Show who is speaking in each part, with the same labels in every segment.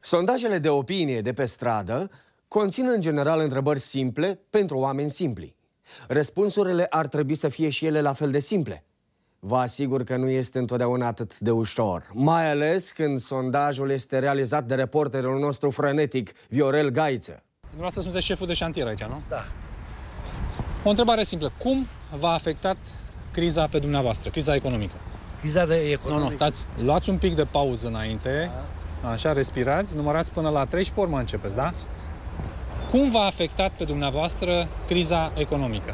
Speaker 1: Sondajele de opinie de pe stradă conțin în general întrebări simple pentru oameni simpli. Răspunsurile ar trebui să fie și ele la fel de simple. Vă asigur că nu este întotdeauna atât de ușor, mai ales când sondajul este realizat de reporterul nostru frenetic, Viorel Gaiță.
Speaker 2: Dumneavoastră sunteți șeful de șantier aici, nu?
Speaker 3: Da.
Speaker 2: O întrebare simplă. Cum v-a afectat criza pe dumneavoastră, criza economică?
Speaker 3: Criza de economică?
Speaker 2: Nu, stați. Luați un pic de pauză înainte. Da. Așa, respirați, numărați până la 3 și pe urmă începeți, da? Cum v-a afectat pe dumneavoastră criza economică?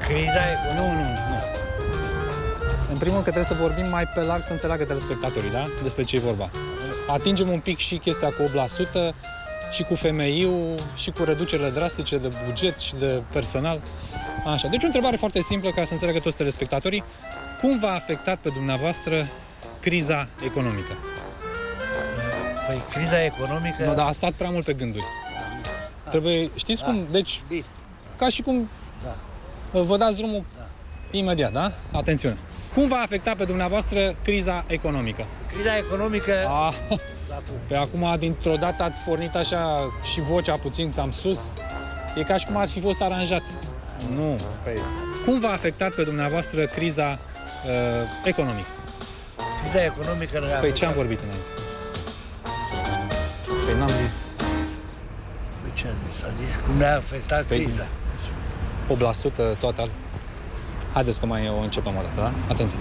Speaker 3: Criza economică?
Speaker 2: Nu. În primul rând că trebuie să vorbim mai pe larg să înțeleagă telespectatorii, da? Despre ce e vorba. Atingem un pic și chestia cu 8%, și cu FMI-ul, și cu reducerile drastice de buget și de personal. Așa. Deci o întrebare foarte simplă ca să înțeleagă toți telespectatorii. Cum v-a afectat pe dumneavoastră criza economică?
Speaker 3: Păi, criza economică...
Speaker 2: Nu, dar a stat prea mult pe gânduri. Trebuie, știți cum? Deci, ca și cum vă dați drumul imediat, da? Atențiune. Cum v-a afectat pe dumneavoastră criza economică?
Speaker 3: Criza economică...
Speaker 2: Pe acum, dintr-o dată ați pornit așa și vocea puțin cam sus. E ca și cum ar fi fost aranjat. Nu. Cum v-a afectat pe dumneavoastră criza economică?
Speaker 3: Criza economică...
Speaker 2: Păi ce am vorbit înainte? Păi n-am zis...
Speaker 3: Păi ce a zis? A zis cum ne-a afectat criza.
Speaker 2: 8% total. Haideți că mai o începem o dată, da? Atenție!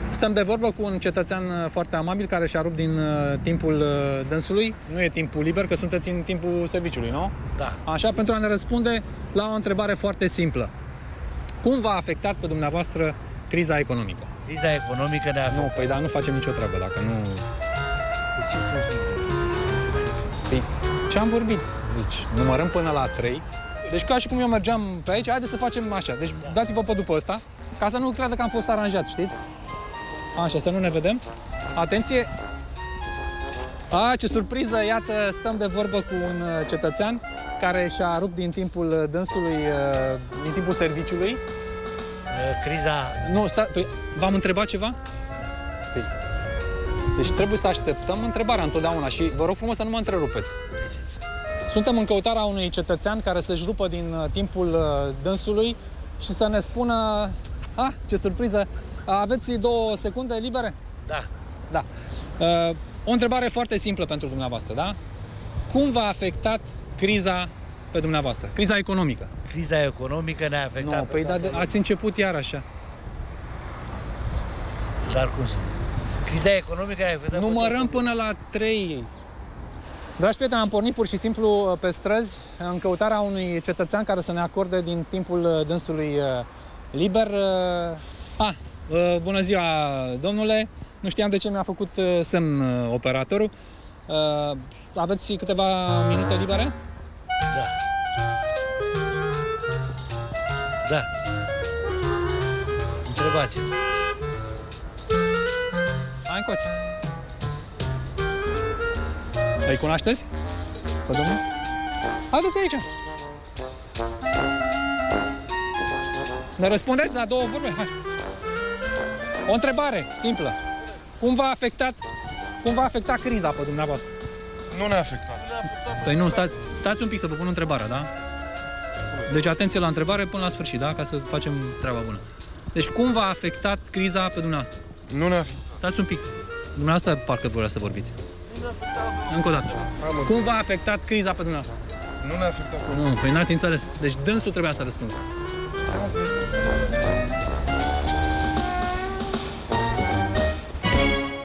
Speaker 2: Stăm de vorbă cu un cetățean foarte amabil care și-a rupt din timpul dânsului. Nu e timpul liber, că sunteți în timpul serviciului, nu?
Speaker 3: Da.
Speaker 2: Așa, pentru a ne răspunde la o întrebare foarte simplă. Cum v-a afectat pe dumneavoastră criza economică?
Speaker 3: Criza economică ne-a afectat...
Speaker 2: Nu, păi dar nu facem nicio treabă, dacă nu...
Speaker 3: Ce să zic?
Speaker 2: Păi, ce am vorbit? Deci, numărăm până la 3. Deci ca și cum eu mergeam pe aici, haideți să facem așa. Deci dați-vă pe după ăsta, ca să nu creadă că am fost aranjat, știți? Așa, să nu ne vedem. Atenție! Ce surpriză! Iată, stăm de vorbă cu un cetățean care și-a rupt din timpul dânsului, din timpul serviciului.
Speaker 3: Criza...
Speaker 2: Nu, păi, v-am întrebat ceva? Păi, deci trebuie să așteptăm întrebarea întotdeauna și vă rog frumos să nu mă întrerupeți. Suntem în căutarea unui cetățean care să-și rupă din timpul dânsului și să ne spună... ce surpriză! Aveți 2 secunde libere? Da. O întrebare foarte simplă pentru dumneavoastră, da? Cum v-a afectat criza pe dumneavoastră? Criza economică.
Speaker 3: Criza economică ne-a afectat.
Speaker 2: Nu, păi dar ați început iar așa.
Speaker 3: Dar cum să... Criza economică ne-a afectat...
Speaker 2: Numărăm până la 3. Dragi prieteni, am pornit pur și simplu pe străzi în căutarea unui cetățean care să ne acorde din timpul dânsului liber. Bună ziua, domnule! Nu știam de ce mi-a făcut semn operatorul. Aveți câteva minute libere?
Speaker 3: Da. Întrebați-mă.
Speaker 2: Hai încoace. Îi cunoașteți? Pe domnul? Haideți aici. Ne răspundeți la 2 vorbe? Hai. O întrebare simplă. Cum v-a afectat criza pe dumneavoastră?
Speaker 4: Nu ne-a afectat.
Speaker 2: Păi nu, stați un pic să vă pun întrebarea, da? Deci atenție la întrebare până la sfârșit, da? Ca să facem treaba bună. Deci cum v-a afectat criza pe dumneavoastră?
Speaker 4: Nu ne-a afectat.
Speaker 2: Stați un pic. Dumneavoastră parcă voia să vorbiți. Încă o dată. Cum v-a afectat criza pe dumneavoastră?
Speaker 4: Nu ne-a afectat.
Speaker 2: Nu, păi n-ați înțeles. Deci dânsul trebuia să răspundă.